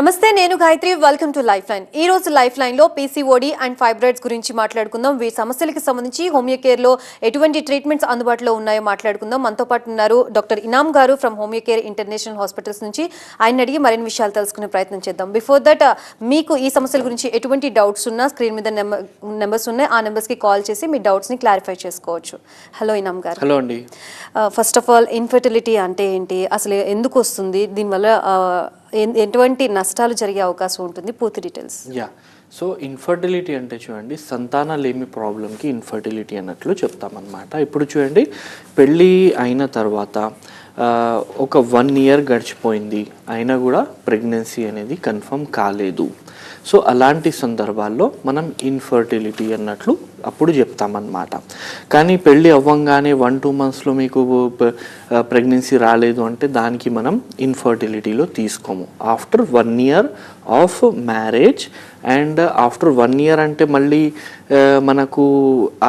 నమస్తే, నేను Gayatri. Welcome to life line. ఈ రోజు లైఫ్ లైన్ లో పీసీఓడి అండ్ ఫైబ్రాయిడ్స్ గురించి మాట్లాడుకుందాం. వీరి సమస్యలకు సంబంధించి హోమియో కేర్ లో ఎటువంటి ట్రీట్మెంట్స్ అందుబాటులో ఉన్నాయో మాట్లాడుకుందాం. మనతో పాటు ఉన్నారు డాక్టర్ ఇనామ్ గారు from homeo care international hospitals నుంచి. ఆయన అడిగి మరిన్ని విషయాలు తెలుసుకునే ప్రయత్నం చేద్దాం. బిఫోర్ దట్, మీకు ఈ సమస్యల గురించి ఎటువంటి డౌట్స్ ఉన్నా స్క్రీన్ మీద నెంబర్స్ ఉన్నాయి, ఆ నెంబర్స్ కి కాల్ చేసి మీ డౌట్స్ ని క్లారిఫై చేసుకోవచ్చు. హలో ఇనామ్ గారు. హలో అండి. ఫస్ట్ ఆఫ్ ఆల్, ఇన్ఫర్టిలిటీ అంటే ఏంటి, అసలు ఎందుకు వస్తుంది, దీనివల్ల ఎటువంటి నష్టాలు జరిగే అవకాశం ఉంటుంది, పూర్తి డీటెయిల్స్. సో ఇన్ఫర్టిలిటీ అంటే చూడండి, సంతానలేమి ప్రాబ్లంకి ఇన్ఫర్టిలిటీ అన్నట్లు చెప్తామన్నమాట. ఇప్పుడు చూడండి, పెళ్ళి అయిన తర్వాత ఒక 1 year గడిచిపోయింది, అయినా కూడా ప్రెగ్నెన్సీ అనేది కన్ఫర్మ్ కాలేదు. సో అలాంటి సందర్భాల్లో మనం ఇన్ఫర్టిలిటీ అన్నట్లు అప్పుడు చెప్తామన్నమాట. కానీ పెళ్ళి అవ్వంగానే 1-2 monthsలో మీకు ప్రెగ్నెన్సీ రాలేదు అంటే దానికి మనం ఇన్ఫర్టిలిటీలో తీసుకోము. After 1 year of marriage and after 1 year అంటే మళ్ళీ మనకు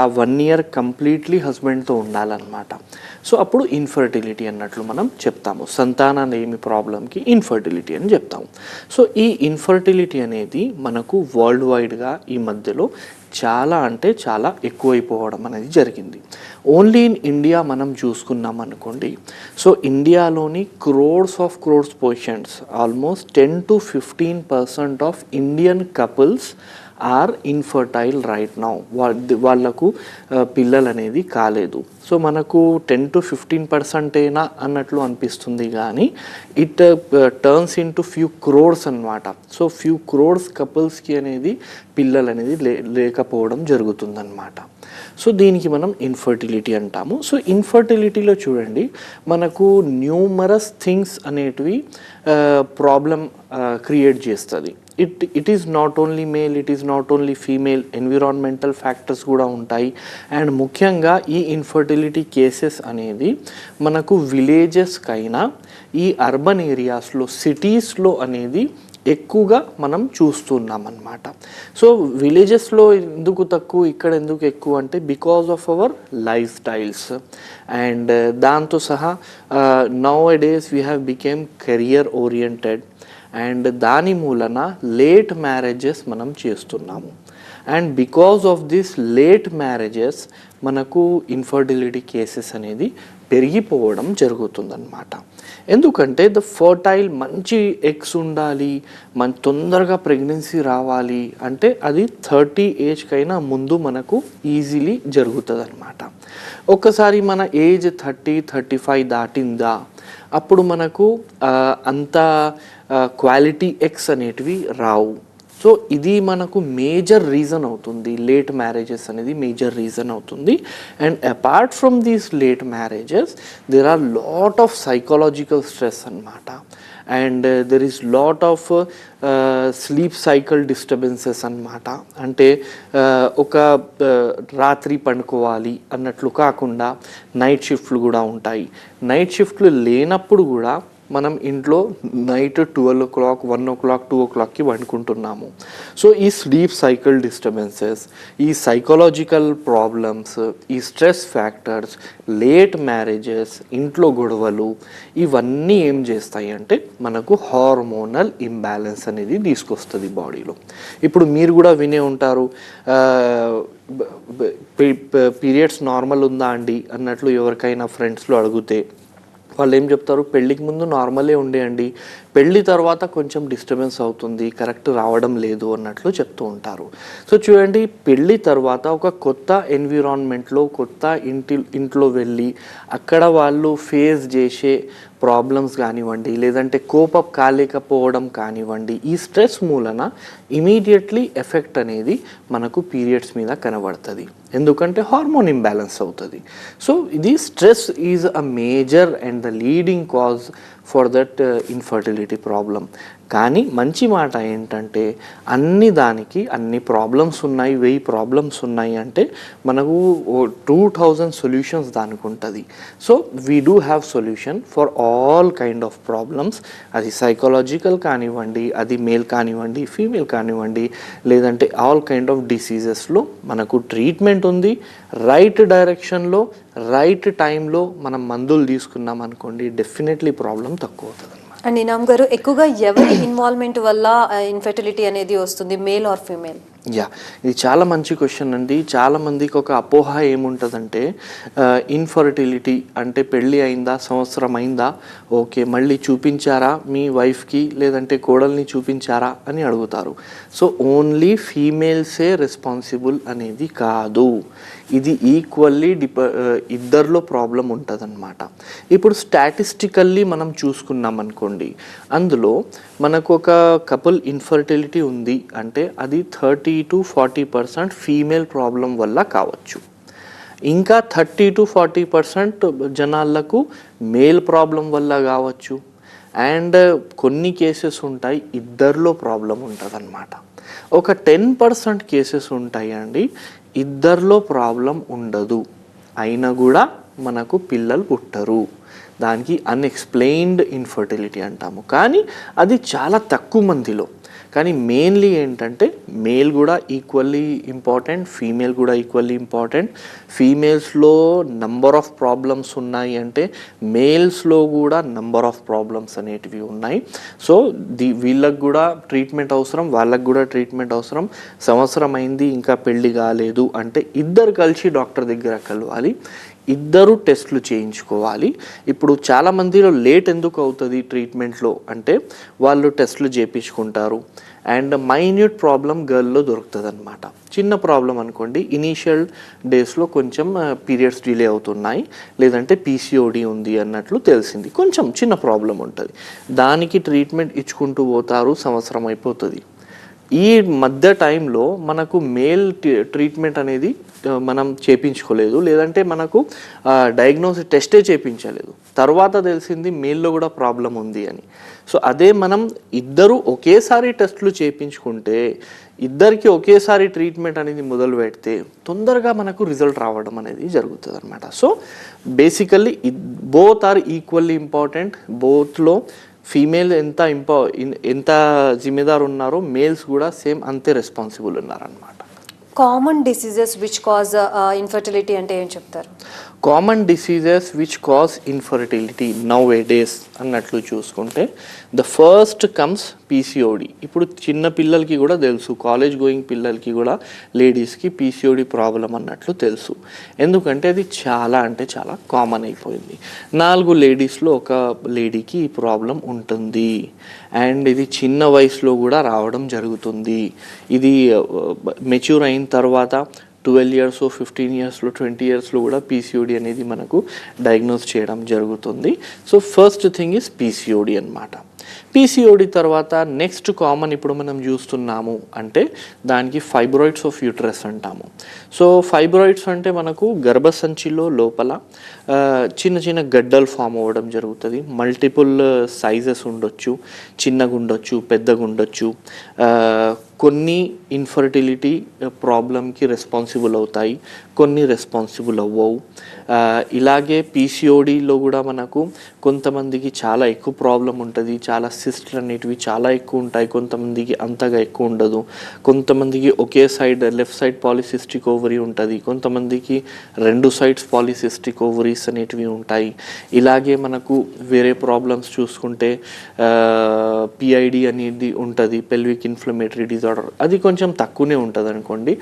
ఆ 1 year కంప్లీట్లీ హస్బెండ్తో ఉండాలన్నమాట. సో అప్పుడు ఇన్ఫర్టిలిటీ అన్నట్లు మనం చెప్తాము. సంతానలేమి ప్రాబ్లంకి ఇన్ఫర్టిలిటీ అని చెప్తాము. సో ఈ ఇన్ఫర్టిలిటీ అనేది మనకు వరల్డ్ వైడ్గా ఈ మధ్యలో చాలా అంటే చాలా ఎక్కువైపోవడం అనేది జరిగింది. ఓన్లీ ఇన్ ఇండియా మనం చూసుకున్నాం అనుకోండి, సో ఇండియాలోని crores patients, almost 10-15% of Indian couples are infertile right now. వాళ్ళకు పిల్లలు అనేది కాలేదు. సో మనకు 10-15% అయినా అన్నట్లు అనిపిస్తుంది, కానీ it turns in to few crores అనమాట. సో ఫ్యూ క్రోర్స్ కపుల్స్కి అనేది పిల్లలు అనేది లేకపోవడం జరుగుతుందన్నమాట. సో దీనికి మనం ఇన్ఫర్టిలిటీ అంటాము. సో ఇన్ఫర్టిలిటీలో చూడండి, మనకు న్యూమరస్ థింగ్స్ అనేటివి ప్రాబ్లం క్రియేట్ చేస్తుంది. It is not only male, it is not only female, environmental factors కూడా ఉంటాయి. అండ్ ముఖ్యంగా ఈ ఇన్ఫర్టిలిటీ కేసెస్ అనేది మనకు విలేజెస్కైనా ఈ అర్బన్ ఏరియాస్లో, సిటీస్లో అనేది ఎక్కువగా మనం చూస్తున్నాం అన్నమాట. సో విలేజెస్లో ఎందుకు తక్కువ, ఇక్కడ ఎందుకు ఎక్కువ అంటే because of our life styles and దాంతో సహా now a days we have became career oriented and దాని మూలన లేట్ మ్యారేజెస్ మనం చేస్తున్నాము. And because of this late marriages మనకు ఇన్ఫర్టిలిటీ కేసెస్ అనేది పెరిగిపోవడం జరుగుతుందన్నమాట. ఎందుకంటే ద ఫర్టైల్ మంచి ఎగ్స్ ఉండాలి, తొందరగా ప్రెగ్నెన్సీ రావాలి అంటే అది 30 ఏజ్కైనా ముందు మనకు ఈజీలీ జరుగుతుంది అనమాట. ఒక్కసారి మన ఏజ్ 30-35 దాటిందా, అప్పుడు మనకు అంత క్వాలిటీ ఎగ్స్ అనేటివి రావు. సో ఇది మనకు మేజర్ రీజన్ అవుతుంది, లేట్ మ్యారేజెస్ అనేది మేజర్ రీజన్ అవుతుంది. And apart from these late marriages there are lot of psychological stress అన్నమాట. And there is lot of sleep cycle disturbances అన్నమాట. అంటే ఒక రాత్రి పండుకోవాలి అన్నట్లు కాకుండా నైట్ షిఫ్ట్లు కూడా ఉంటాయి. నైట్ షిఫ్ట్లు లేనప్పుడు కూడా మనం ఇంట్లో నైట్ 12 o'clock, 1 o'clock, 2 o'clockకి వండుకుంటున్నాము. సో ఈ స్లీప్ సైకిల్ డిస్టర్బెన్సెస్, ఈ సైకలాజికల్ ప్రాబ్లమ్స్, ఈ స్ట్రెస్ ఫ్యాక్టర్స్, లేట్ మ్యారేజెస్, ఇంట్లో గొడవలు, ఇవన్నీ ఏం చేస్తాయి అంటే మనకు హార్మోనల్ ఇంబ్యాలెన్స్ అనేది తీసుకొస్తుంది బాడీలో. ఇప్పుడు మీరు కూడా వినే ఉంటారు, పీరియడ్స్ నార్మల్ ఉందా అండి అన్నట్లు ఎవరికైనా ఫ్రెండ్స్లో అడిగితే వాళ్ళు ఏం చెప్తారు, పెళ్ళికి ముందు నార్మలే ఉండేయండి, పెళ్ళి తర్వాత కొంచెం డిస్టర్బెన్స్ అవుతుంది, కరెక్ట్ రావడం లేదు అన్నట్లు చెప్తూ ఉంటారు. సో చూడండి, పెళ్ళి తర్వాత ఒక కొత్త ఎన్విరాన్మెంట్లో, కొత్త ఇంట్లో వెళ్ళి అక్కడ వాళ్ళు ఫేస్ చేసే ప్రాబ్లమ్స్ కానివ్వండి, లేదంటే కోపప్ కాలేకపోవడం కానివ్వండి, ఈ స్ట్రెస్ మూలన ఇమీడియట్లీ ఎఫెక్ట్ అనేది మనకు పీరియడ్స్ మీద కనబడుతుంది. ఎందుకంటే హార్మోన్ ఇంబ్యాలెన్స్ అవుతుంది. సో ఇది stress is a major and the leading cause for that infertility problem. కానీ మంచి మాట ఏంటంటే అన్ని ప్రాబ్లమ్స్ ఉన్నాయి, 1000 ప్రాబ్లమ్స్ ఉన్నాయి అంటే మనకు 2000 సొల్యూషన్స్ దానికి ఉంటుంది. So we do have solution for all kind of problems. అది సైకలాజికల్ కానివ్వండి, అది మేల్ కానివ్వండి, ఫీమేల్ కానివ్వండి, లేదంటే ఆల్ కైండ్ ఆఫ్ డిసీజెస్లో మనకు ట్రీట్మెంట్ ఉంది. రైట్ డైరెక్షన్లో, రైట్ టైంలో మనం మందులు తీసుకున్నాం అనుకోండి, డెఫినెట్లీ ప్రాబ్లం తక్కువ అవుతుంది. అండ్ ఇనామ్ గారు, ఎక్కువగా ఎవరి ఇన్వాల్వ్మెంట్ వల్ల ఇన్ఫెర్టిలిటీ అనేది వస్తుంది, మేల్ ఆర్ ఫీమేల్? యా, ఇది చాలా మంచి క్వశ్చన్ అండి. చాలామందికి ఒక అపోహ ఏముంటుందంటే ఇన్ఫర్టిలిటీ అంటే పెళ్ళి అయిందా, సంవత్సరం అయిందా, ఓకే మళ్ళీ చూపించారా మీ వైఫ్కి లేదంటే కోడల్ని చూపించారా అని అడుగుతారు. సో ఓన్లీ ఫీమేల్సే రెస్పాన్సిబుల్ అనేది కాదు, ఇది ఈక్వల్లీ ఇద్దరిలో ప్రాబ్లం ఉంటుందన్నమాట. ఇప్పుడు స్టాటిస్టికల్లీ మనం చూసుకున్నాం అనుకోండి, అందులో మనకు ఒక కపుల్ ఇన్ఫర్టిలిటీ ఉంది అంటే అది 30 to 40% ఫీమేల్ ప్రాబ్లం వల్ల కావచ్చు. ఇంకా 30 to 40% జనాలకు మేల్ ప్రాబ్లం వల్ల కావచ్చు. అండ్ కొన్ని కేసెస్ ఉంటాయి ఇద్దరిలో ప్రాబ్లం ఉంటుంది అన్నమాట. ఒక 10% కేసెస్ ఉంటాయి అండి ఇద్దరిలో ప్రాబ్లం ఉండదు, అయినా కూడా మనకు పిల్లలు పుట్టరు. దానికి అన్ఎక్స్ప్లెయిన్డ్ ఇన్ఫర్టిలిటీ అంటాము. కానీ అది చాలా తక్కువ మందిలో. కానీ మెయిన్లీ ఏంటంటే మేల్ కూడా ఈక్వల్లీ ఇంపార్టెంట్, ఫీమేల్ కూడా ఈక్వల్లీ ఇంపార్టెంట్. ఫీమేల్స్లో నంబర్ ఆఫ్ ప్రాబ్లమ్స్ ఉన్నాయి అంటే మేల్స్లో కూడా నంబర్ ఆఫ్ ప్రాబ్లమ్స్ అనేటివి ఉన్నాయి. సో వీళ్ళకి కూడా ట్రీట్మెంట్ అవసరం, వాళ్ళకి కూడా ట్రీట్మెంట్ అవసరం. సంవత్సరం అయింది ఇంకా పెళ్ళి కాలేదు అంటే ఇద్దరు కలిసి డాక్టర్ దగ్గర కలవాలి, ఇద్దరు టెస్టులు చేయించుకోవాలి. ఇప్పుడు చాలామందిలో లేట్ ఎందుకు అవుతుంది ట్రీట్మెంట్లో అంటే వాళ్ళు టెస్టులు చేయించుకుంటారు అండ్ మైన్యూట్ ప్రాబ్లం గర్ల్లో దొరుకుతుంది అనమాట. చిన్న ప్రాబ్లం అనుకోండి, ఇనీషియల్ డేస్లో కొంచెం పీరియడ్స్ డిలే అవుతున్నాయి లేదంటే పీసీఓడి ఉంది అన్నట్లు తెలిసింది, కొంచెం చిన్న ప్రాబ్లం ఉంటుంది, దానికి ట్రీట్మెంట్ ఇచ్చుకుంటూ పోతారు, సంవత్సరం అయిపోతుంది. ఈ మధ్య టైంలో మనకు మేల్ ట్రీట్మెంట్ అనేది మనం చేయించుకోలేదు, లేదంటే మనకు డయాగ్నోసిస్ టెస్టే చేయించలేదు, తర్వాత తెలిసింది మేల్లో కూడా ప్రాబ్లం ఉంది అని. సో అదే మనం ఇద్దరు ఒకేసారి టెస్టులు చేయించుకుంటే, ఇద్దరికి ఒకేసారి ట్రీట్మెంట్ అనేది మొదలు పెడితే తొందరగా మనకు రిజల్ట్ రావడం అనేది జరుగుతుంది అనమాట. So basically both are equally important. బోత్లో ఫీమేల్ ఎంత జిమ్మేదారు ఉన్నారో మేల్స్ కూడా సేమ్ అంతే రెస్పాన్సిబుల్ ఉన్నారనమాట. Common diseases which cause infertility అంటే ఏం చెప్తారు? Common diseases which cause infertility now a days అన్నట్లు చూసుకుంటే ద ఫస్ట్ కమ్స్ పీసీఓడి. ఇప్పుడు చిన్న పిల్లలకి కూడా తెలుసు, కాలేజ్ గోయింగ్ పిల్లలకి కూడా లేడీస్కి పీసీఓడి ప్రాబ్లం అన్నట్లు తెలుసు. ఎందుకంటే అది చాలా అంటే చాలా కామన్ అయిపోయింది. 4 లేడీస్లో ఒక లేడీకి ఈ ప్రాబ్లం ఉంటుంది అండ్ ఇది చిన్న వయసులో కూడా రావడం జరుగుతుంది. ఇది మెచ్యూర్ అయిన తర్వాత 12 years 15 years 20 years కూడా పీసీఓడి అనేది మనకు డయాగ్నోస్ చేయడం జరుగుతుంది. So first thing is PCOD అన్నమాట. పీసీఓడి తర్వాత నెక్స్ట్ కామన్ ఇప్పుడు మనం చూస్తున్నాము అంటే దానికి ఫైబ్రాయిడ్స్ ఆఫ్ యూట్రస్ అంటాము. సో ఫైబ్రాయిడ్స్ అంటే మనకు గర్భసంచిలో లోపల చిన్న చిన్న గడ్డలు ఫామ్ అవ్వడం జరుగుతుంది. మల్టిపుల్ సైజెస్ ఉండొచ్చు, చిన్నగా ఉండొచ్చు, పెద్దగా ఉండొచ్చు. కొన్ని ఇన్ఫర్టిలిటీ ప్రాబ్లంకి రెస్పాన్సిబుల్ అవుతాయి, కొన్ని రెస్పాన్సిబుల్ అవ్వవు. ఇలాగే పీసీఓడిలో కూడా మనకు కొంతమందికి చాలా ఎక్కువ ప్రాబ్లం ఉంటుంది, చాలా సిస్ట్లు అనేటివి చాలా ఎక్కువ ఉంటాయి, కొంతమందికి అంతగా ఎక్కువ ఉండదు. కొంతమందికి ఒకే side left side polycystic ovary ఉంటుంది, కొంతమందికి 2 sides పాలిసిస్టిక్ ఓవరీస్ అనేటివి ఉంటాయి. ఇలాగే మనకు వేరే ప్రాబ్లమ్స్ చూసుకుంటే పిఐడి అనేది ఉంటుంది, పెల్విక్ ఇన్ఫ్లమేటరీ డిజార్డర్, అది కొంచెం తక్కువనే ఉంటుంది అనుకోండి.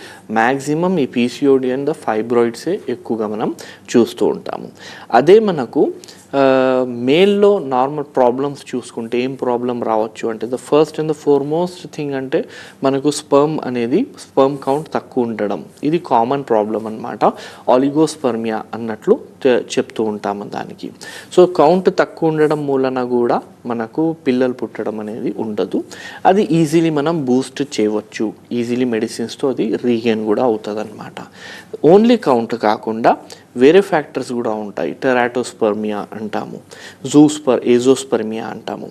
మ్యాక్సిమం ఈ పీసీఓడి అండ్ ద ఫైబ్రాయిడ్సే ఎక్కువగా మనం చూస్తూ ఉంటాము. అదే మనకు మేల్లో నార్మల్ ప్రాబ్లమ్స్ చూసుకుంటే ఏం ప్రాబ్లం రావచ్చు అంటే the first and the foremost thing అంటే మనకు స్పర్మ్ కౌంట్ తక్కువ ఉండడం, ఇది కామన్ ప్రాబ్లం అన్నమాట. ఆలిగోస్పర్మియా అన్నట్లు చెప్తూ ఉంటాము దానికి. సో కౌంట్ తక్కువ ఉండడం మూలన కూడా మనకు పిల్లలు పుట్టడం అనేది ఉండదు. అది ఈజీలీ మనం బూస్ట్ చేయవచ్చు, ఈజీలీ మెడిసిన్స్తో అది రీగెయిన్ కూడా అవుతుంది అనమాట. ఓన్లీ కౌంట్ కాకుండా వేరే ఫ్యాక్టర్స్ కూడా ఉంటాయి. టెరాటోస్పర్మియా అంటాము, ఏజోస్పర్మియా అంటాము.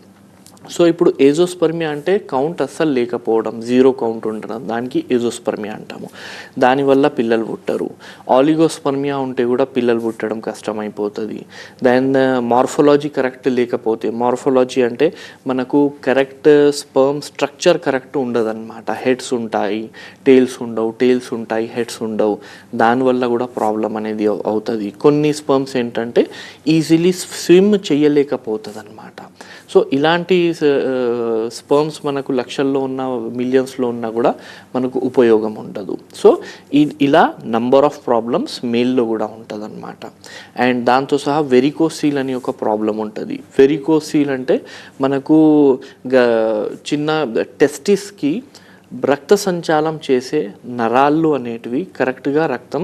సో ఇప్పుడు ఏజోస్పర్మియా అంటే కౌంట్ అస్సలు లేకపోవడం, జీరో కౌంట్ ఉండడం, దానికి ఏజోస్పర్మియా అంటాము. దానివల్ల పిల్లలు పుట్టరు. ఆలిగోస్పర్మియా ఉంటే కూడా పిల్లలు పుట్టడం కష్టమైపోతుంది. దెన్ మార్ఫాలజీ కరెక్ట్ లేకపోతే, మార్ఫాలజీ అంటే మనకు కరెక్ట్ స్పర్మ్ స్ట్రక్చర్ కరెక్ట్ ఉండదన్నమాట. హెడ్స్ ఉంటాయి, టేల్స్ ఉండవు, టేల్స్ ఉంటాయి, హెడ్స్ ఉండవు. దానివల్ల కూడా ప్రాబ్లం అనేది అవుతుంది. కొన్ని స్పర్మ్స్ ఏంటంటే ఈజీలీ స్విమ్ చేయలేకపోతుంది అనమాట. సో ఇలాంటి స్పర్మ్స్ మనకు లక్షల్లో ఉన్న, మిలియన్స్లో ఉన్నా కూడా మనకు ఉపయోగం ఉండదు. సో ఇలా నంబర్ ఆఫ్ ప్రాబ్లమ్స్ మేల్లో కూడా ఉంటుంది అనమాట. అండ్ దాంతో సహా వెరికోసీల్ అని ఒక ప్రాబ్లం ఉంటుంది. వెరికోసీల్ అంటే మనకు చిన్న టెస్టిస్కి రక్త సంచాలం చేసే నరాళ్ళు అనేటివి కరెక్ట్గా రక్తం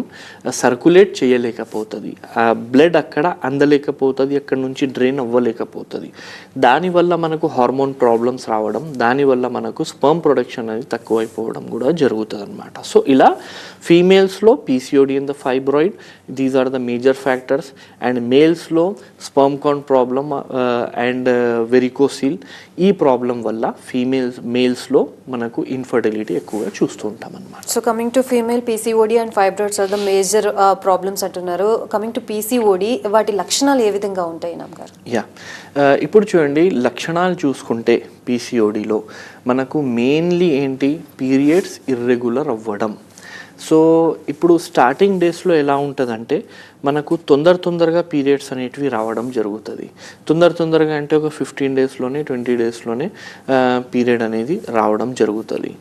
సర్క్యులేట్ చేయలేకపోతుంది. ఆ బ్లడ్ అక్కడ అందలేకపోతుంది, అక్కడ నుంచి డ్రైన్ అవ్వలేకపోతుంది. దానివల్ల మనకు హార్మోన్ ప్రాబ్లమ్స్ రావడం, దానివల్ల మనకు స్పర్మ్ ప్రొడక్షన్ అనేది తక్కువైపోవడం కూడా జరుగుతుంది అనమాట. సో ఇలా ఫీమేల్స్లో PCOD and the fibroid, these are the major factors. And మేల్స్లో sperm count problem and varicocele, ఈ ప్రాబ్లం వల్ల మేల్స్లో మనకు ఇన్ఫర్టిలిటీ ఎక్కువగా చూస్తూ ఉంటాం అన్నమాట. So coming to female, PCOD and fibroids are the major problems అంటున్నారు. కమింగ్ టు పీసీఓడి, వాటి లక్షణాలు ఏ విధంగా ఉంటాయి నామ్ గారు? ఇప్పుడు చూడండి, లక్షణాలు చూసుకుంటే పీసీఓడిలో మనకు మెయిన్లీ ఏంటి, పీరియడ్స్ ఇర్రెగ్యులర్ అవ్వడం. సో ఇప్పుడు స్టార్టింగ్ డేస్లో ఎలా ఉంటుందంటే మనకు తొందరగా పీరియడ్స్ అనేటివి రావడం జరుగుతుంది. తొందరగా అంటే ఒక 15 డేస్లోనే 20 డేస్లోనే పీరియడ్ అనేది రావడం జరుగుతుంది.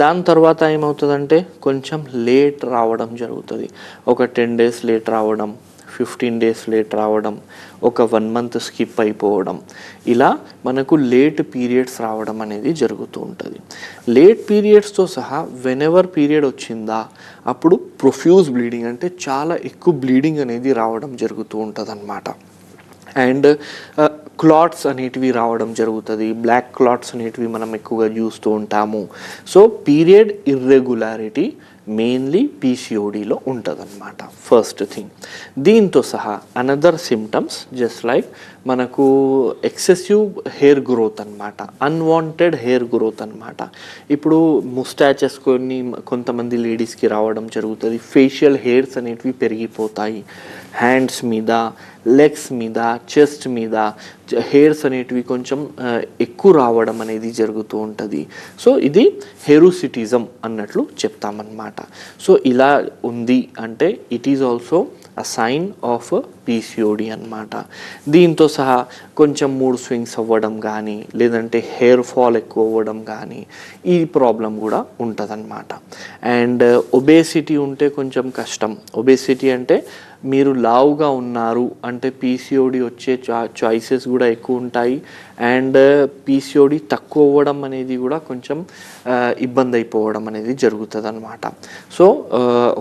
దాని తర్వాత ఏమవుతుందంటే కొంచెం లేట్ రావడం జరుగుతుంది. ఒక 10 డేస్ లేట్ రావడం, 15 డేస్ లేట్ రావడం, ఒక 1 మంత్ స్కిప్ అయిపోవడం, ఇలా మనకు లేట్ పీరియడ్స్ రావడం అనేది జరుగుతూ ఉంటుంది. లేట్ పీరియడ్స్తో సహా వెనెవర్ పీరియడ్ వచ్చిందా అప్పుడు ప్రొఫ్యూజ్ బ్లీడింగ్, అంటే చాలా ఎక్కువ బ్లీడింగ్ అనేది రావడం జరుగుతూ ఉంటుంది అన్నమాట. అండ్ క్లాట్స్ అనేటివి రావడం జరుగుతుంది. బ్లాక్ క్లాట్స్ అనేటివి మనం ఎక్కువగా చూస్తూ ఉంటాము. సో పీరియడ్ ఇర్రెగ్యులారిటీ మెయిన్లీ పీసీఓడిలో ఉంటుందన్నమాట, ఫస్ట్ థింగ్. దీంతో సహా అనదర్ సిమ్టమ్స్ జస్ట్ లైక్ మనకు ఎక్సెసివ్ హెయిర్ గ్రోత్ అనమాట, అన్వాంటెడ్ హెయిర్ గ్రోత్ అనమాట. ఇప్పుడు ముస్టాచెస్ కొంతమంది లేడీస్కి రావడం జరుగుతుంది. ఫేషియల్ హెయిర్స్ అనేటివి పెరిగిపోతాయి. హ్యాండ్స్ మీద, లెగ్స్ మీద, చెస్ట్ మీద హెయిర్స్ అనేటివి కొంచెం ఎక్కువ రావడం అనేది జరుగుతూ ఉంటుంది. సో ఇది హెరుసిటిజం అన్నట్లు చెప్తామన్నమాట. సో ఇలా ఉంది అంటే it is also a sign of PCOD అన్నమాట. దీంతో సహా కొంచెం మూడ్ స్వింగ్స్ అవ్వడం కానీ, లేదంటే హెయిర్ ఫాల్ ఎక్కువ అవ్వడం కానీ, ఈ ప్రాబ్లం కూడా ఉంటుందన్నమాట. అండ్ ఒబేసిటీ ఉంటే కొంచెం కష్టం. ఒబేసిటీ అంటే మీరు లావుగా ఉన్నారు అంటే పీసీఓడి వచ్చే చాయిసెస్ కూడా ఎక్కువ ఉంటాయి. అండ్ పీసీఓడి తక్కువ అవ్వడం అనేది కూడా కొంచెం ఇబ్బంది అయిపోవడం అనేది జరుగుతుంది అనమాట. సో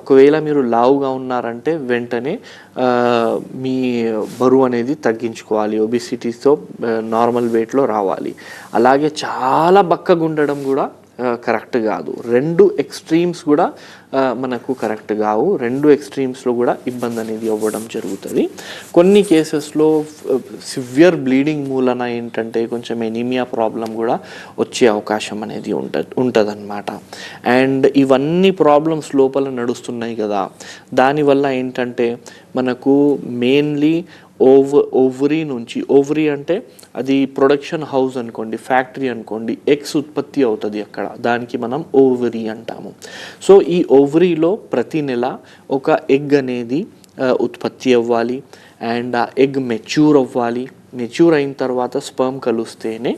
ఒకవేళ మీరు లావుగా ఉన్నారంటే వెంటనే మీ బరువు అనేది తగ్గించుకోవాలి. ఒబిసిటీతో నార్మల్ వెయిట్లో రావాలి. అలాగే చాలా బక్కగా ఉండడం కూడా కరెక్ట్ కాదు. 2 ఎక్స్ట్రీమ్స్ కూడా మనకు కరెక్ట్ కావు. 2 ఎక్స్ట్రీమ్స్లో కూడా ఇబ్బంది అనేది అవ్వడం జరుగుతుంది. కొన్ని కేసెస్లో సివియర్ బ్లీడింగ్ మూలన ఏంటంటే కొంచెం ఎనీమియా ప్రాబ్లం కూడా వచ్చే అవకాశం అనేది ఉంటుందన్నమాట. అండ్ ఇవన్నీ ప్రాబ్లమ్స్ లోపల నడుస్తున్నాయి కదా, దానివల్ల ఏంటంటే మనకు మెయిన్లీ ఓవరీ నుంచి, ఓవరీ అంటే అది ప్రొడక్షన్ హౌస్ అనుకోండి, ఫ్యాక్టరీ అనుకోండి, ఎగ్స్ ఉత్పత్తి అవుతుంది అక్కడ, దానికి మనం ఓవరీ అంటాము. సో ఈ ఓవరీలో ప్రతి నెల ఒక ఎగ్ అనేది ఉత్పత్తి అవ్వాలి. అండ్ ఆ ఎగ్ మెచ్యూర్ అవ్వాలి. మెచ్యూర్ అయిన తర్వాత స్పర్మ్ కలిస్తేనే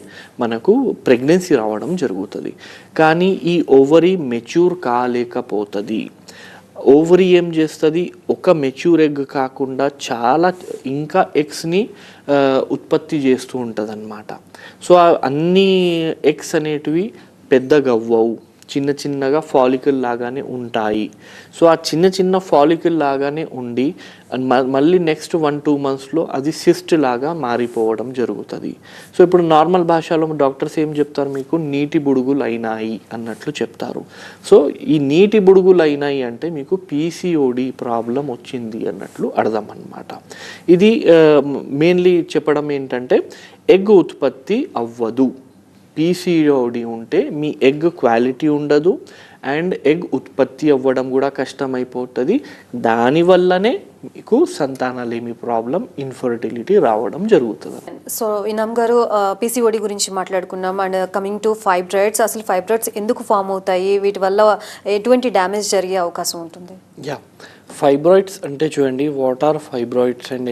మనకు ప్రెగ్నెన్సీ రావడం జరుగుతుంది. కానీ ఈ ఓవరీ మెచ్యూర్ కాలేకపోతుంది. ఓవరీ ఏం చేస్తుంది, ఒక మెచ్యూర్ ఎగ్ కాకుండా చాలా ఇంకా ఎగ్స్ని ఉత్పత్తి చేస్తూ ఉంటుంది అన్నమాట. సో అన్ని ఎగ్స్ అనేటివి పెద్దగా అవ్వవు, చిన్నగా ఫాలికల్ లాగానే ఉంటాయి. సో ఆ చిన్న ఫాలికల్ లాగానే ఉండి మళ్ళీ నెక్స్ట్ 1-2 మంత్స్లో అది సిస్ట్ లాగా మారిపోవడం జరుగుతుంది. సో ఇప్పుడు నార్మల్ భాషలో డాక్టర్స్ ఏం చెప్తారు, మీకు నీటి బుడుగులు అయినాయి అన్నట్లు చెప్తారు. సో ఈ నీటి బుడుగులు అయినాయి అంటే మీకు పీసీఓడి ప్రాబ్లం వచ్చింది అన్నట్లు అర్థం అన్నమాట. ఇది మెయిన్లీ చెప్పడం ఏంటంటే ఎగ్ ఉత్పత్తి అవ్వదు. పీసీఓడి ఉంటే మీ ఎగ్ క్వాలిటీ ఉండదు అండ్ ఎగ్ ఉత్పత్తి అవ్వడం కూడా కష్టమైపోతుంది. దానివల్లనే మీకు సంతానలేమి ప్రాబ్లం, ఇన్ఫర్టిలిటీ రావడం జరుగుతుంది. సో ఇనామ్ గారు, పీసీఓడి గురించి మాట్లాడుకున్నాం. అండ్ కమింగ్ టు ఫైబ్రాయిడ్స్, అసలు ఫైబ్రాయిడ్స్ ఎందుకు ఫామ్ అవుతాయి, వీటి వల్ల ఎటువంటి డ్యామేజ్ జరిగే అవకాశం ఉంటుంది? యా, ఫైబ్రాయిడ్స్ అంటే చూడండి, వాట్ ఆర్ ఫైబ్రాయిడ్స్ అండ్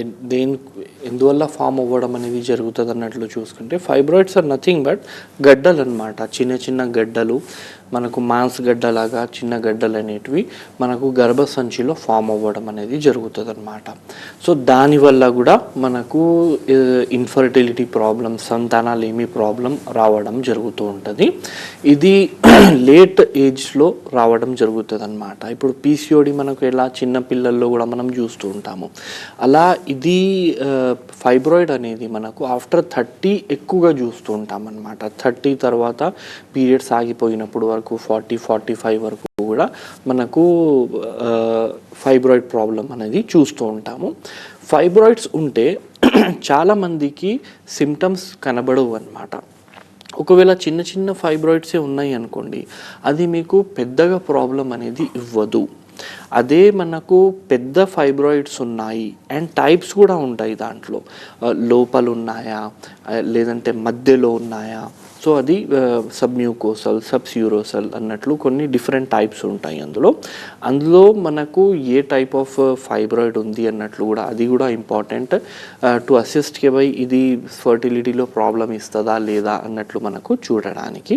ఎందువల్ల ఫామ్ అవ్వడం అనేది జరుగుతుంది అన్నట్లు చూసుకుంటే, ఫైబ్రాయిడ్స్ ఆర్ నథింగ్ బట్ గడ్డలు అనమాట. చిన్న చిన్న గడ్డలు, మనకు మాంస్ గడ్డలాగా చిన్న గడ్డలు అనేటివి మనకు గర్భసంచిలో ఫామ్ అవ్వడం అనేది జరుగుతుంది అనమాట. సో దానివల్ల కూడా మనకు ఇన్ఫర్టిలిటీ ప్రాబ్లం, సంతానాలేమి ప్రాబ్లం రావడం జరుగుతూ ఉంటుంది. ఇది లేట్ ఏజ్లో రావడం జరుగుతుంది అనమాట. ఇప్పుడు పీసీఓడి మనకు ఎలా చిన్న పిల్లల్లో కూడా మనం చూస్తూ ఉంటాము, అలా ఇది ఫైబ్రాయిడ్ అనేది మనకు ఆఫ్టర్ 30 ఎక్కువగా చూస్తూ ఉంటాం అనమాట. 30 తర్వాత పీరియడ్స్ ఆగిపోయినప్పుడు వరకు 40-45 వరకు కూడా మనకు ఫైబ్రాయిడ్ ప్రాబ్లం అనేది చూస్తూ ఉంటాము. ఫైబ్రాయిడ్స్ ఉంటే చాలామందికి సిమ్టమ్స్ కనబడవు అన్నమాట. ఒకవేళ చిన్న చిన్న ఫైబ్రాయిడ్సే ఉన్నాయి అనుకోండి, అది మీకు పెద్దగా ప్రాబ్లం అనేది ఇవ్వదు. అదే మనకు పెద్ద ఫైబ్రాయిడ్స్ ఉన్నాయి అండ్ టైప్స్ కూడా ఉంటాయి, దాంట్లో లోపల ఉన్నాయా లేదంటే మధ్యలో ఉన్నాయా, సో అది సబ్మ్యూకోసల్, సబ్స్యూరోసల్ అన్నట్లు కొన్ని డిఫరెంట్ టైప్స్ ఉంటాయి. అందులో మనకు ఏ టైప్ ఆఫ్ ఫైబ్రాయిడ్ ఉంది అన్నట్లు కూడా, అది కూడా important to assist K by ఇది ఫర్టిలిటీలో ప్రాబ్లం ఇస్తుందా లేదా అన్నట్లు మనకు చూడడానికి.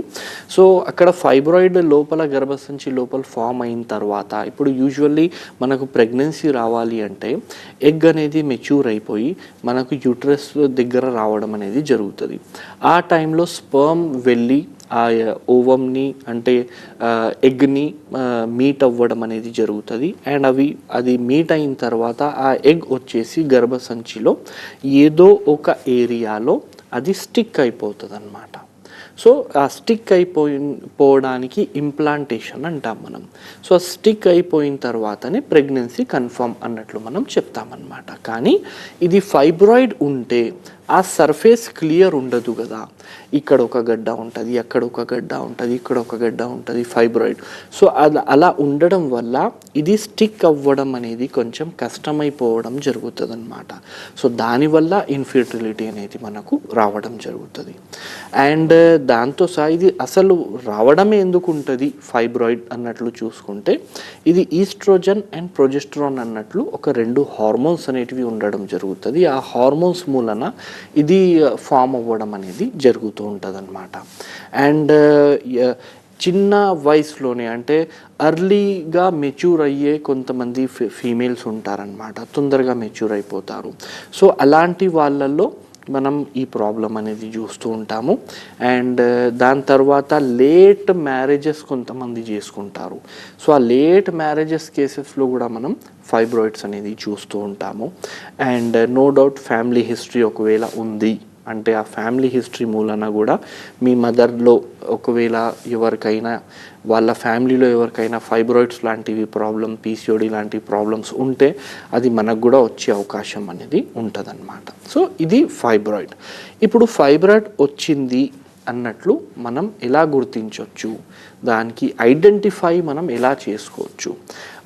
సో అక్కడ ఫైబ్రాయిడ్ లోపల గర్భసంచి లోపల ఫామ్ అయిన తర్వాత, ఇప్పుడు యూజువల్లీ మనకు ప్రెగ్నెన్సీ రావాలి అంటే ఎగ్ అనేది మెచ్యూర్ అయిపోయి మనకు యూట్రస్ దగ్గర రావడం అనేది జరుగుతుంది. ఆ టైంలో స్పర్మ్ వెళ్ళి ఆ ఓవంని అంటే ఎగ్ని మీట్ అవ్వడం అనేది జరుగుతుంది. అండ్ అది మీట్ అయిన తర్వాత ఆ ఎగ్ వచ్చేసి గర్భసంచిలో ఏదో ఒక ఏరియాలో అది స్టిక్ అయిపోతుంది అన్నమాట. సో ఆ స్టిక్ పోవడానికి ఇంప్లాంటేషన్ అంటాం మనం. సో ఆ స్టిక్ అయిపోయిన తర్వాతనే ప్రెగ్నెన్సీ కన్ఫర్మ్ అన్నట్లు మనం చెప్తామన్నమాట. కానీ ఇది ఫైబ్రాయిడ్ ఉంటే ఆ సర్ఫేస్ క్లియర్ ఉండదు కదా, ఇక్కడ ఒక గడ్డ ఉంటుంది, అక్కడ ఒక గడ్డ ఉంటుంది, ఇక్కడ ఒక గడ్డ ఉంటుంది ఫైబ్రాయిడ్. సో అలా ఉండడం వల్ల ఇది స్టిక్ అవ్వడం అనేది కొంచెం కష్టమైపోవడం జరుగుతుంది అన్నమాట. సో దానివల్ల ఇన్ఫర్టిలిటీ అనేది మనకు రావడం జరుగుతుంది. అండ్ దాంతో సహా ఇది అసలు రావడమే ఎందుకు ఉంటుంది ఫైబ్రాయిడ్ అన్నట్లు చూసుకుంటే, ఇది ఈస్ట్రోజన్ అండ్ ప్రొజెస్టరాన్ అన్నట్లు ఒక 2 హార్మోన్స్ అనేటివి ఉండడం జరుగుతుంది. ఆ హార్మోన్స్ మూలన ఇది ఫామ్ అవ్వడం అనేది జరుగుతూ ఉంటుంది అన్నమాట. అండ్ చిన్న వయసులోనే అంటే అర్లీగా మెచ్యూర్ అయ్యే కొంతమంది ఫీమేల్స్ ఉంటారనమాట, తొందరగా మెచ్యూర్ అయిపోతారు. సో అలాంటి వాళ్ళల్లో మనం ఈ ప్రాబ్లం అనేది చూస్తూ ఉంటాము. అండ్ దాని తర్వాత లేట్ మ్యారేజెస్ కొంతమంది చేసుకుంటారు. సో ఆ లేట్ మ్యారేజెస్ కేసెస్లో కూడా మనం ఫైబ్రాయిడ్స్ అనేది చూస్తూ ఉంటాము. And no doubt family history ఒకవేళ ఉంది అంటే, ఆ ఫ్యామిలీ హిస్టరీ మూలన కూడా మీ మదర్లో ఒకవేళ ఎవరికైనా, వాళ్ళ ఫ్యామిలీలో ఎవరికైనా ఫైబ్రాయిడ్స్ లాంటివి ప్రాబ్లం, పీసీఓడి లాంటి ప్రాబ్లమ్స్ ఉంటే అది మనకు కూడా వచ్చే అవకాశం అనేది ఉంటుందన్నమాట. సో ఇది ఫైబ్రాయిడ్. ఇప్పుడు ఫైబ్రాయిడ్ వచ్చింది అన్నట్లు మనం ఎలా గుర్తించవచ్చు, దానికి ఐడెంటిఫై మనం ఎలా చేసుకోవచ్చు?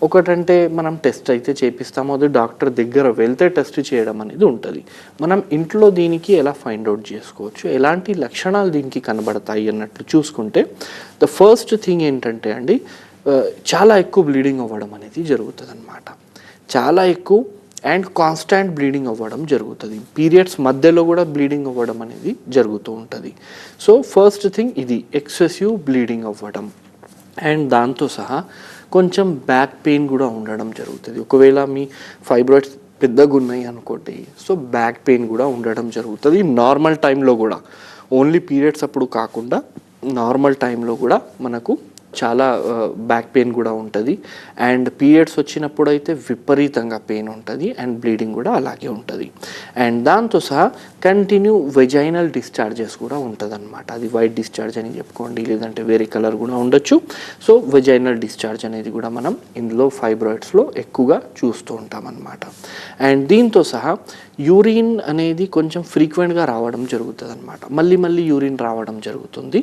ఒకటంటే మనం టెస్ట్ అయితే చేపిస్తాము, అది డాక్టర్ దగ్గర వెళ్తే టెస్ట్ చేయడం అనేది ఉంటుంది. మనం ఇంట్లో దీనికి ఎలా ఫైండ్ అవుట్ చేసుకోవచ్చు, ఎలాంటి లక్షణాలు దీనికి కనబడతాయి అన్నట్లు చూసుకుంటే, ద ఫస్ట్ థింగ్ ఏంటంటే అండి, చాలా ఎక్కువ బ్లీడింగ్ అవ్వడం అనేది జరుగుతుంది అన్నమాట. చాలా ఎక్కువ అండ్ కాన్స్టాంట్ బ్లీడింగ్ అవ్వడం జరుగుతుంది. పీరియడ్స్ మధ్యలో కూడా బ్లీడింగ్ అవ్వడం అనేది జరుగుతూ ఉంటుంది. సో ఫస్ట్ థింగ్ ఇది ఎక్సెసివ్ బ్లీడింగ్ అవ్వడం. అండ్ దాంతో సహా కొంచెం బ్యాక్ పెయిన్ కూడా ఉండడం జరుగుతుంది. ఒకవేళ మీ ఫైబ్రాయిడ్స్ పెద్దగా ఉన్నాయి అనుకోండి, సో బ్యాక్ పెయిన్ కూడా ఉండడం జరుగుతుంది. నార్మల్ టైంలో కూడా, ఓన్లీ పీరియడ్స్ అప్పుడు కాకుండా నార్మల్ టైంలో కూడా మనకు చాలా బ్యాక్ పెయిన్ కూడా ఉంటుంది. అండ్ పీరియడ్స్ వచ్చినప్పుడు అయితే విపరీతంగా పెయిన్ ఉంటుంది అండ్ బ్లీడింగ్ కూడా అలాగే ఉంటుంది. అండ్ దాంతో సహా కంటిన్యూ వెజైనల్ డిశ్చార్జెస్ కూడా ఉంటుంది అనమాట. అది వైట్ డిశ్చార్జ్ అని చెప్పుకోండి, లేదంటే వేరే కలర్ కూడా ఉండొచ్చు. సో వెజైనల్ డిశ్చార్జ్ అనేది కూడా మనం ఇందులో ఫైబ్రాయిడ్స్లో ఎక్కువగా చూస్తూ ఉంటాం అన్నమాట. అండ్ దీంతో సహా యూరిన్ అనేది కొంచెం ఫ్రీక్వెంట్గా రావడం జరుగుతుంది అనమాట. మళ్ళీ యూరిన్ రావడం జరుగుతుంది.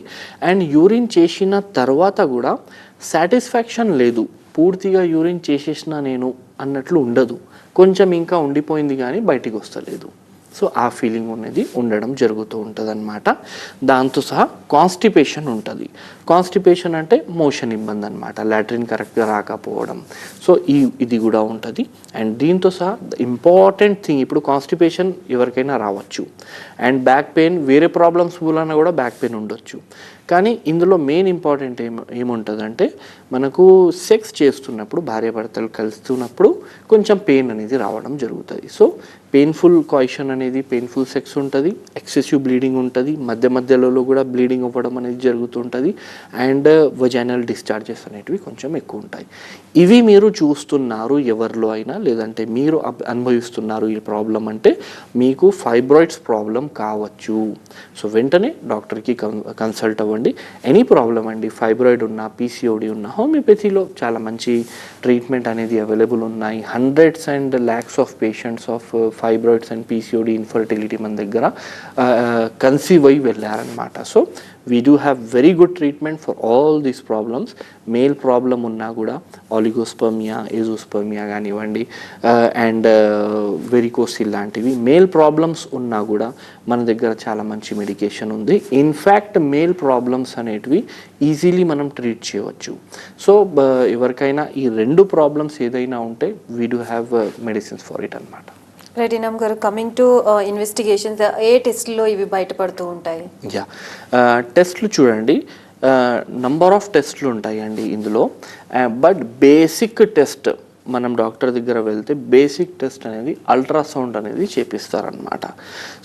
అండ్ యూరిన్ చేసిన తర్వాత కూడా సాటిస్ఫాక్షన్ లేదు, పూర్తిగా యూరిన్ చేసేసిన నేను అన్నట్లు ఉండదు, కొంచెం ఇంకా ఉండిపోయింది కానీ బయటికి వస్తలేదు. సో ఆ ఫీలింగ్ అనేది ఉండడం జరుగుతూ ఉంటుంది అనమాట. దాంతో సహా కాన్స్టిపేషన్ ఉంటుంది. కాన్స్టిపేషన్ అంటే మోషన్ ఇబ్బంది అనమాట, లాట్రిన్ కరెక్ట్గా రాకపోవడం. సో ఇది కూడా ఉంటుంది. అండ్ దీంతో సహా ఇంపార్టెంట్ థింగ్, ఇప్పుడు కాన్స్టిపేషన్ ఎవరికైనా రావచ్చు. అండ్ బ్యాక్ పెయిన్ వేరే ప్రాబ్లమ్స్ మూలన కూడా బ్యాక్ పెయిన్ ఉండొచ్చు. కానీ ఇందులో మెయిన్ ఇంపార్టెంట్ ఏముంటుందంటే మనకు సెక్స్ చేస్తున్నప్పుడు భార్యాభర్తలు కలుస్తున్నప్పుడు కొంచెం పెయిన్ అనేది రావడం జరుగుతుంది. సో పెయిన్ఫుల్ కాయిషన్ అనేది, పెయిన్ఫుల్ సెక్స్ ఉంటుంది, ఎక్సెసివ్ బ్లీడింగ్ ఉంటుంది, మధ్యలో కూడా బ్లీడింగ్ అవ్వడం అనేది జరుగుతుంటుంది. అండ్ వజైనల్ డిశ్చార్జెస్ అనేటివి కొంచెం ఎక్కువ ఉంటాయి. ఇవి మీరు చూస్తున్నారు ఎవరిలో అయినా, లేదంటే మీరు అనుభవిస్తున్నారు ఈ ప్రాబ్లం అంటే మీకు ఫైబ్రాయిడ్స్ ప్రాబ్లం కావచ్చు. సో వెంటనే డాక్టర్కి కన్సల్ట్ అవ్వండి. ఎనీ ప్రాబ్లం అండి, ఫైబ్రాయిడ్ ఉన్నా, పీసీఓడి ఉన్నా, హోమియోపతిలో చాలా మంచి ట్రీట్మెంట్ అనేది అవైలబుల్ ఉన్నాయి. Hundreds and lakhs of patients of fibroids and PCOD infertility మన దగ్గర కన్సీవ్ అయ్యి వెళ్ళారనమాట. So we do have very good treatment for all these problems. Male problem ఉన్నా కూడా ఆలిగోస్పర్మియా, ఏజోస్పర్మియా కానివ్వండి, అండ్ వెరికోసిల్ లాంటివి మేల్ ప్రాబ్లమ్స్ ఉన్నా కూడా మన దగ్గర చాలా మంచి మెడికేషన్ ఉంది. ఇన్ఫ్యాక్ట్ మేల్ ప్రాబ్లమ్స్ అనేటివి ఈజీలీ మనం ట్రీట్ చేయవచ్చు. సో ఎవరికైనా ఈ రెండు ప్రాబ్లమ్స్ ఏదైనా ఉంటే we do have medicines for it అనమాట. రైట్ ఇనామ్ గారు, కమింగ్ టు ఇన్వెస్టిగేషన్స్, ఏ టెస్ట్లో ఇవి బయటపడుతూ ఉంటాయి? టెస్ట్లు చూడండి, నంబర్ ఆఫ్ టెస్ట్లు ఉంటాయండి ఇందులో. బట్ బేసిక్ టెస్ట్ మనం డాక్టర్ దగ్గర వెళ్తే బేసిక్ టెస్ట్ అనేది అల్ట్రాసౌండ్ అనేది చేపిస్తారనమాట.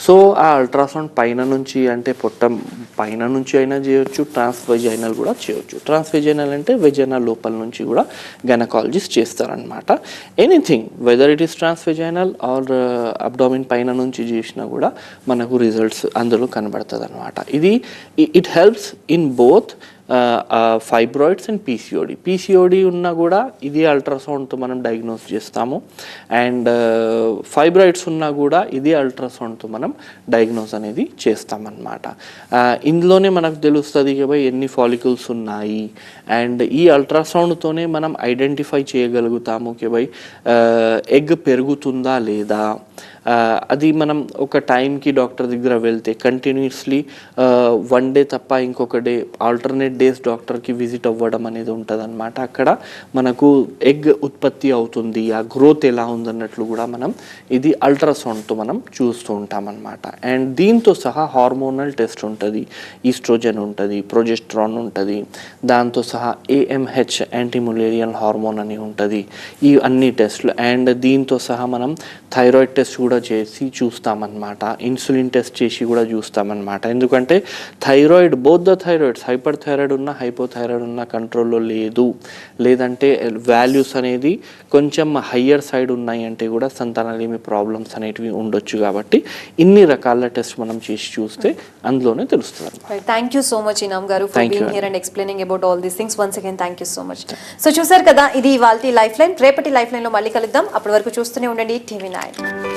సో ఆ అల్ట్రాసౌండ్ పైన నుంచి, అంటే పొట్ట పైన నుంచి అయినా చేయొచ్చు, ట్రాన్స్వెజైనల్ కూడా చేయొచ్చు. ట్రాన్స్వెజైనల్ అంటే వెజైనల్ లోపల నుంచి కూడా గైనకాలజిస్ట్ చేస్తారనమాట. Anything whether it is transvaginal or abdomen పైన నుంచి చేసినా కూడా మనకు రిజల్ట్స్ అందులో కనబడుతుంది అనమాట. It helps in both fibroids and PCOD ఉన్నా కూడా ఇది అల్ట్రాసౌండ్తో మనం డయాగ్నోస్ చేస్తాము. అండ్ ఫైబ్రాయిడ్స్ ఉన్నా కూడా ఇది అల్ట్రాసౌండ్తో మనం డయాగ్నోస్ అనేది చేస్తామన్నమాట. ఇందులోనే మనకు తెలుస్తుంది కదా ఎన్ని ఫాలికల్స్ ఉన్నాయి. అండ్ ఈ అల్ట్రాసౌండ్తోనే మనం ఐడెంటిఫై చేయగలుగుతాము కి బై ఎగ్ పెరుగుతుందా లేదా. అది మనం ఒక టైంకి డాక్టర్ దగ్గర వెళ్తే కంటిన్యూస్లీ వన్ డే తప్ప ఇంకొక డే ఆల్టర్నేట్ డేస్ డాక్టర్కి విజిట్ అవ్వడం అనేది ఉంటుంది అనమాట. అక్కడ మనకు ఎగ్ ఉత్పత్తి అవుతుంది, ఆ గ్రోత్ ఎలా ఉందన్నట్లు కూడా మనం ఇది అల్ట్రాసౌండ్తో మనం చూస్తూ ఉంటాం అనమాట. అండ్ దీంతో సహా హార్మోనల్ టెస్ట్ ఉంటుంది, ఈస్ట్రోజన్ ఉంటుంది, ప్రొజెస్ట్రాన్ ఉంటుంది, దాంతో సహా AMH యాంటీములేరియల్ హార్మోన్ అని ఉంటుంది. ఈ అన్ని టెస్ట్లు. అండ్ దీంతో సహా మనం థైరాయిడ్ టెస్ట్ కూడా చేసి చూస్తామన్నమాట. ఇన్సులిన్ టెస్ట్ చేసి కూడా చూస్తామన్నమాట. ఎందుకంటే thyroid, both the thyroids, hyper thyroid ఉన్నా హైపోథైరాయిడ్ ఉన్నా కంట్రోల్లో లేదంటే వాల్యూస్ అనేది కొంచెం హయ్యర్ సైడ్ ఉన్నాయి అంటే కూడా సంతానలేమి ప్రాబ్లమ్స్ అనేటివి ఉండొచ్చు. కాబట్టి ఇన్ని రకాల టెస్ట్ మనం చేసి చూస్తే అందులోనే తెలుస్తుంది. థ్యాంక్ యూ సో మచ్ ఇనామ్ గారు for being here and explaining about all these things. Once again thank you so much. So చూసారు కదా, ఇది ఇవాల్టి లైఫ్ లైన్. రేపటి లైఫ్ లైన్ లో మళ్ళీ కలుద్దాం. అప్పటి వరకు చూస్తూనే ఉండండి TV9.